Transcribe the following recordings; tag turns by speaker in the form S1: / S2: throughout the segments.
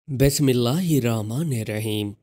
S1: बिस्मिल्लाहिर्रहमानिर्रहीम।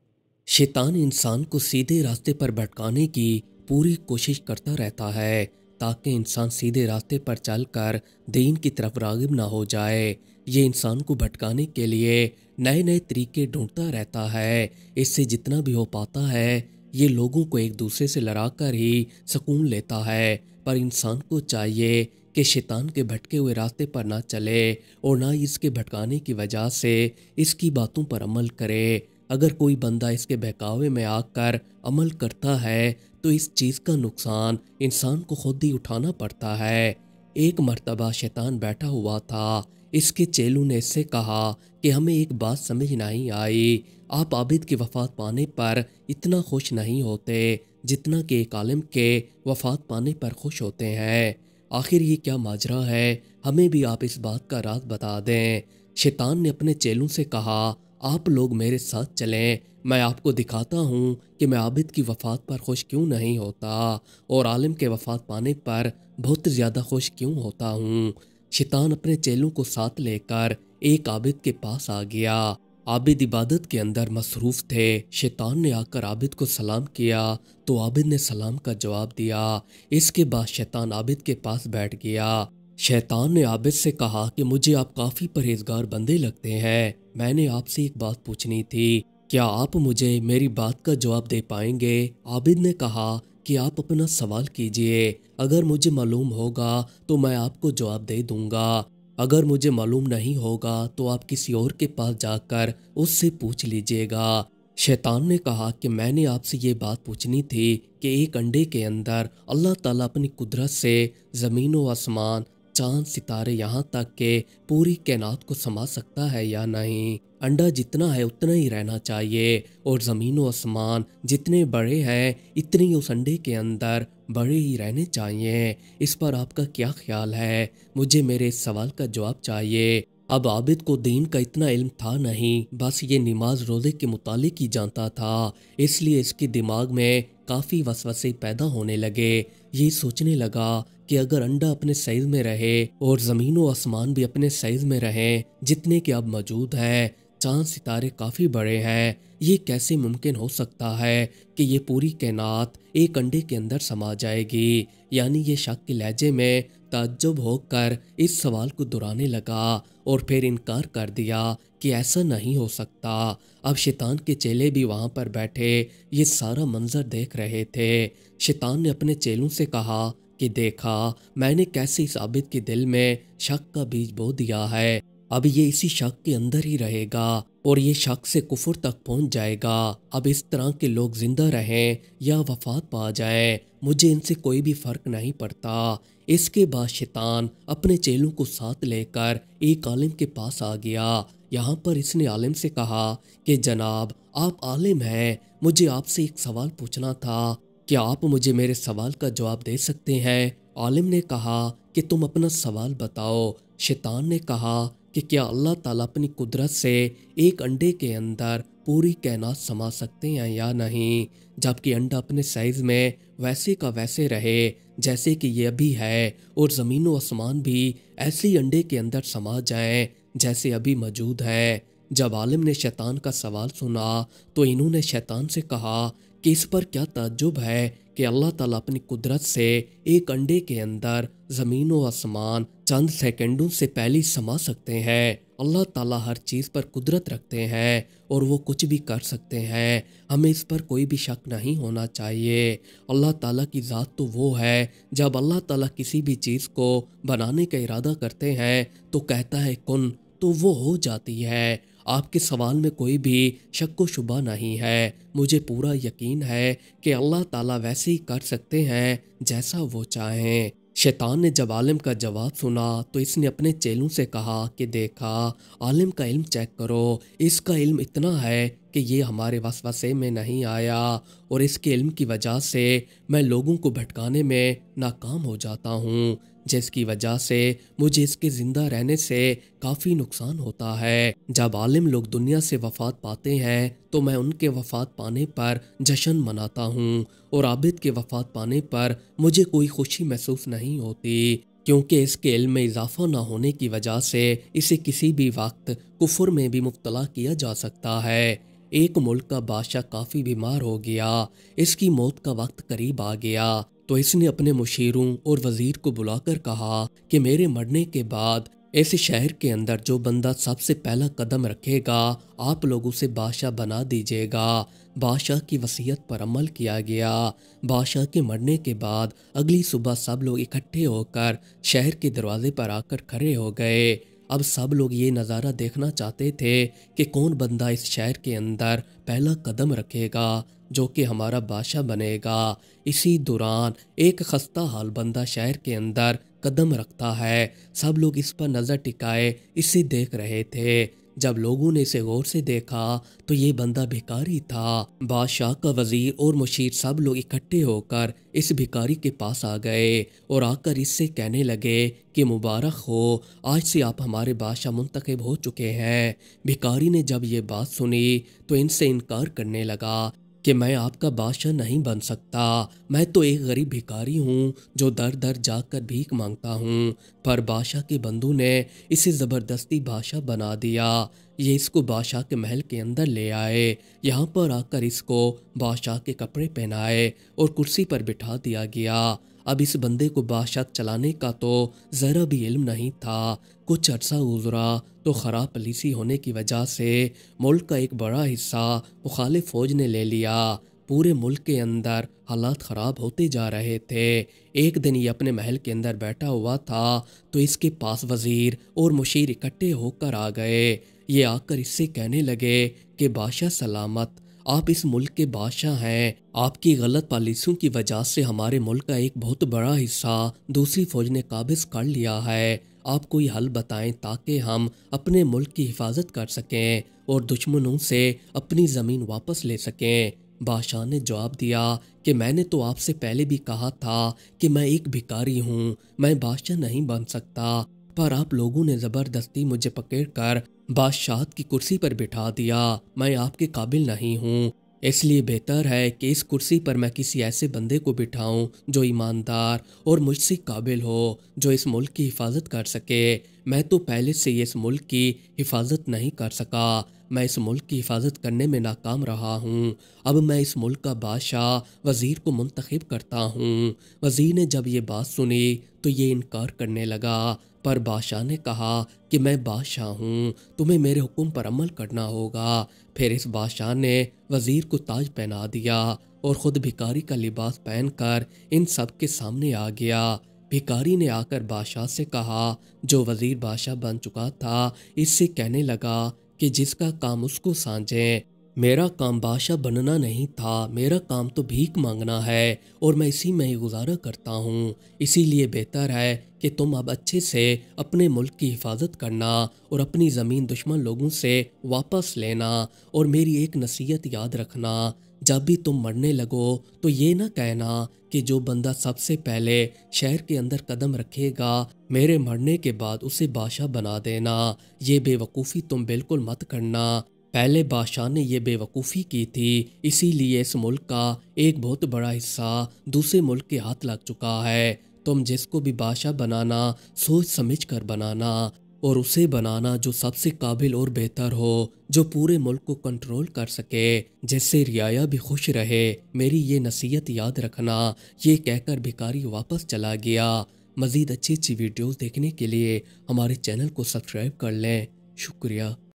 S1: शैतान इंसान को सीधे रास्ते पर भटकाने की पूरी कोशिश करता रहता है ताकि इंसान सीधे रास्ते पर चलकर दीन की तरफ राग़िब ना हो जाए। ये इंसान को भटकाने के लिए नए नए तरीके ढूंढता रहता है। इससे जितना भी हो पाता है ये लोगों को एक दूसरे से लड़ा कर ही सुकून लेता है। पर इंसान को चाहिए कि शैतान के भटके हुए रास्ते पर ना चले और ना ही इसके भटकाने की वजह से इसकी बातों पर अमल करे। अगर कोई बंदा इसके बहकावे में आकर अमल करता है तो इस चीज़ का नुकसान इंसान को खुद ही उठाना पड़ता है। एक मर्तबा शैतान बैठा हुआ था। इसके चेलों ने इससे कहा कि हमें एक बात समझ नहीं आई। आप आबिद की वफात पाने पर इतना खुश नहीं होते जितना कि एक आलिम के वफात पाने पर खुश होते हैं। आखिर ये क्या माजरा है, हमें भी आप इस बात का राज बता दें। शैतान ने अपने चेलों से कहा, आप लोग मेरे साथ चलें, मैं आपको दिखाता हूँ कि मैं आबिद की वफात पर खुश क्यों नहीं होता और आलिम के वफात पाने पर बहुत ज़्यादा खुश क्यों होता हूँ। शैतान अपने चेलों को साथ लेकर एक आबिद के पास आ गया। आबिद इबादत के अंदर मसरूफ़ थे। शैतान ने आकर आबिद को सलाम किया तो आबिद ने सलाम का जवाब दिया। इसके बाद शैतान आबिद के पास बैठ गया। शैतान ने आबिद से कहा कि मुझे आप काफ़ी परहेजगार बंदे लगते हैं। मैंने आपसे एक बात पूछनी थी, क्या आप मुझे मेरी बात का जवाब दे पाएंगे? आबिद ने कहा कि आप अपना सवाल कीजिए, अगर मुझे मालूम होगा तो मैं आपको जवाब दे दूंगा, अगर मुझे मालूम नहीं होगा तो आप किसी और के पास जाकर उससे पूछ लीजिएगा। शैतान ने कहा कि मैंने आपसे ये बात पूछनी थी कि एक अंडे के अंदर अल्लाह ताला अपनी कुदरत से ज़मीन व आसमान, चांद, सितारे, यहाँ तक के पूरी कायनात को समा सकता है या नहीं। अंडा जितना है उतना ही रहना चाहिए और ज़मीन व आसमान जितने बड़े हैं इतने ही उस अंडे के अंदर बड़े ही रहने चाहिए। इस पर आपका क्या ख्याल है? मुझे मेरे इस सवाल का जवाब चाहिए। अब आबिद को दीन का इतना इल्म था नहीं, बस ये नमाज रोज़े के मुतालिक ही जानता था। इसलिए इसके दिमाग में काफ़ी वसवसे पैदा होने लगे। ये सोचने लगा कि अगर अंडा अपने साइज़ में रहे और ज़मीन व आसमान भी अपने साइज़ में रहें जितने के अब मौजूद हैं, चांद सितारे काफ़ी बड़े हैं, ये कैसे मुमकिन हो सकता है कि ये पूरी कायनात एक अंडे के अंदर समा जाएगी? यानी ये शक के लहजे में ताज्जुब होकर इस सवाल को दोहराने लगा और फिर इनकार कर दिया कि ऐसा नहीं हो सकता। अब शैतान के चेले भी वहाँ पर बैठे ये सारा मंजर देख रहे थे। शैतान ने अपने चेलों से कहा कि देखा मैंने कैसे इस आबिद के दिल में शक का बीज बो दिया है। अब ये इसी शक के अंदर ही रहेगा और ये शक से कुफर तक पहुंच जाएगा। अब इस तरह के लोग जिंदा रहें या वफात पा जाएं, मुझे इनसे कोई भी फर्क नहीं पड़ता। इसके बाद शैतान अपने चेलों को साथ लेकर एक आलिम के पास आ गया। यहाँ पर इसने आलिम से कहा कि जनाब आप आलिम हैं, मुझे आपसे एक सवाल पूछना था, क्या आप मुझे मेरे सवाल का जवाब दे सकते हैं? आलिम ने कहा कि तुम अपना सवाल बताओ। शैतान ने कहा कि क्या अल्लाह ताला अपनी कुदरत से एक अंडे के अंदर पूरी कायनात समा सकते हैं या नहीं, जबकि अंडा अपने साइज में वैसे का वैसे रहे जैसे कि ये अभी है और ज़मीन व आसमान भी ऐसे ही अंडे के अंदर समा जाएं जैसे अभी मौजूद है। जब आलिम ने शैतान का सवाल सुना तो इन्होंने शैतान से कहा कि इस पर क्या ताज्जुब है कि अल्लाह ताला अपनी कुदरत से एक अंडे के अंदर ज़मीन व आसमान चंद सेकंडों से पहले ही समा सकते हैं। अल्लाह ताला हर चीज़ पर कुदरत रखते हैं और वो कुछ भी कर सकते हैं, हमें इस पर कोई भी शक नहीं होना चाहिए। अल्लाह ताला की ज़ात तो वो है, जब अल्लाह ताला किसी भी चीज़ को बनाने का इरादा करते हैं तो कहता है कुन, तो वो हो जाती है। आपके सवाल में कोई भी शक व शुबा नहीं है। मुझे पूरा यकीन है कि अल्लाह ताला वैसे ही कर सकते हैं जैसा वो चाहें। शैतान ने जब आलिम का जवाब सुना तो इसने अपने चेलों से कहा कि देखा आलिम का इल्म चेक करो, इसका इल्म इतना है कि ये हमारे वसवसे में नहीं आया और इसके इल्म की वजह से मैं लोगों को भटकाने में नाकाम हो जाता हूँ, जिसकी वजह से मुझे इसके ज़िंदा रहने से काफ़ी नुकसान होता है। जब आलिम लोग दुनिया से वफ़ात पाते हैं तो मैं उनके वफ़ात पाने पर जश्न मनाता हूँ और आबिद के वफ़ात पाने पर मुझे कोई खुशी महसूस नहीं होती। کیونکہ اس کے علم میں اضافہ نہ ہونے کی وجہ سے اسے کسی بھی وقت کفر میں بھی مبتلا کیا جا سکتا ہے۔ ایک ملک کا بادشاہ کافی بیمار ہو گیا، اس کی موت کا وقت قریب آ گیا، تو اس نے اپنے مشیروں اور وزیر کو بلا کر کہا کہ میرے مرنے کے بعد اس شہر کے اندر جو بندہ سب سے پہلا قدم رکھے گا آپ لوگ اسے بادشاہ بنا دیجیے گا۔ بادشاہ کی وصیت پر عمل کیا گیا۔ بادشاہ کے مرنے کے بعد اگلی صبح سب لوگ اکٹھے ہو کر شہر کے دروازے پر آ کر کھڑے ہو گئے۔ اب سب لوگ یہ نظارہ دیکھنا چاہتے تھے کہ کون بندہ اس شہر کے اندر پہلا قدم رکھے گا جو کہ ہمارا بادشاہ بنے گا۔ اسی دوران ایک خستہ حال بندہ شہر کے اندر قدم رکھتا ہے۔ سب لوگ اس پر نظر ٹکائے اسے دیکھ رہے تھے۔ جب لوگوں نے اسے غور سے دیکھا تو یہ بندہ بھکاری تھا۔ بادشاہ کا وزیر اور مشیر سب لوگ اکٹھے ہو کر اس بھکاری کے پاس آ گئے اور آ کر اس سے کہنے لگے کہ مبارک ہو، آج سے آپ ہمارے بادشاہ منتخب ہو چکے ہیں۔ بھکاری نے جب یہ بات سنی تو ان سے انکار کرنے لگا کہ میں آپ کا بادشاہ نہیں بن سکتا، میں تو ایک غریب بھکاری ہوں جو در در جا کر بھیک مانگتا ہوں۔ پر بادشاہ کے بندو نے اسے زبردستی بادشاہ بنا دیا۔ یہ اس کو بادشاہ کے محل کے اندر لے آئے، یہاں پر آ کر اس کو بادشاہ کے کپڑے پہنائے اور کرسی پر بٹھا دیا گیا۔ اب اس بندے کو بادشاہ چلانے کا تو ذرا بھی علم نہیں تھا۔ کچھ عرصہ گزرا تو خراب پالیسی ہونے کی وجہ سے ملک کا ایک بڑا حصہ مخالف فوج نے لے لیا۔ پورے ملک کے اندر حالات خراب ہوتے جا رہے تھے۔ ایک دن یہ اپنے محل کے اندر بیٹھا ہوا تھا تو اس کے پاس وزیر اور مشیر اکٹھے ہو کر آ گئے۔ یہ آ کر اس سے کہنے لگے کہ بادشاہ سلامت، آپ اس ملک کے بادشاہ ہیں، آپ کی غلط پالیسیوں کی وجہ سے ہمارے ملک کا ایک بہت بڑا حصہ دوسری فوج نے قابض کر لیا ہے۔ آپ کوئی حل بتائیں تاکہ ہم اپنے ملک کی حفاظت کر سکیں اور دشمنوں سے اپنی زمین واپس لے سکیں۔ بادشاہ نے جواب دیا کہ میں نے تو آپ سے پہلے بھی کہا تھا کہ میں ایک بھکاری ہوں، میں بادشاہ نہیں بن سکتا، پر آپ لوگوں نے زبردستی مجھے پکڑ کر بادشاہت کی کرسی پر بٹھا دیا۔ میں آپ کے قابل نہیں ہوں، اس لیے بہتر ہے کہ اس کرسی پر میں کسی ایسے بندے کو بٹھاؤں جو ایماندار اور مجھ سے قابل ہو، جو اس ملک کی حفاظت کر سکے۔ میں تو پہلے سے ہی اس ملک کی حفاظت نہیں کر سکا، میں اس ملک کی حفاظت کرنے میں ناکام رہا ہوں۔ اب میں اس ملک کا بادشاہ وزیر کو منتخب کرتا ہوں۔ وزیر نے جب یہ بات سنی تو یہ انکار کرنے لگا، پر بادشاہ نے کہا کہ میں بادشاہ ہوں، تمہیں میرے حکم پر عمل کرنا ہوگا۔ پھر اس بادشاہ نے وزیر کو تاج پہنا دیا اور خود بھکاری کا لباس پہن کر ان سب کے سامنے آ گیا۔ بھکاری نے آ کر بادشاہ سے کہا، جو وزیر بادشاہ بن چکا تھا، اس سے کہنے لگا کہ جس کا کام اس کو سانجھیں، میرا کام بادشاہ بننا نہیں تھا، میرا کام تو بھیک مانگنا ہے اور میں اسی میں ہی گزارا کرتا ہوں۔ اسی لیے بہتر ہے کہ تم اب اچھے سے اپنے ملک کی حفاظت کرنا اور اپنی زمین دشمن لوگوں سے واپس لینا، اور میری ایک نصیحت یاد رکھنا، جب بھی تم مرنے لگو تو یہ نہ کہنا کہ جو بندہ سب سے پہلے شہر کے اندر قدم رکھے گا میرے مرنے کے بعد اسے بادشاہ بنا دینا۔ یہ بے وقوفی تم بالکل مت کرنا۔ پہلے بادشاہ نے یہ بے وقوفی کی تھی، اسی لیے اس ملک کا ایک بہت بڑا حصہ دوسرے ملک کے ہاتھ لگ چکا ہے۔ تم جس کو بھی بادشاہ بنانا سوچ سمجھ کر بنانا، اور اسے بنانا جو سب سے قابل اور بہتر ہو، جو پورے ملک کو کنٹرول کر سکے، جس سے رعایا بھی خوش رہے۔ میری یہ نصیحت یاد رکھنا۔ یہ کہہ کر بھکاری واپس چلا گیا۔ مزید اچھی ویڈیوز دیکھنے کے لیے ہمارے چینل کو سبسکرائب کر لیں۔ شکریہ۔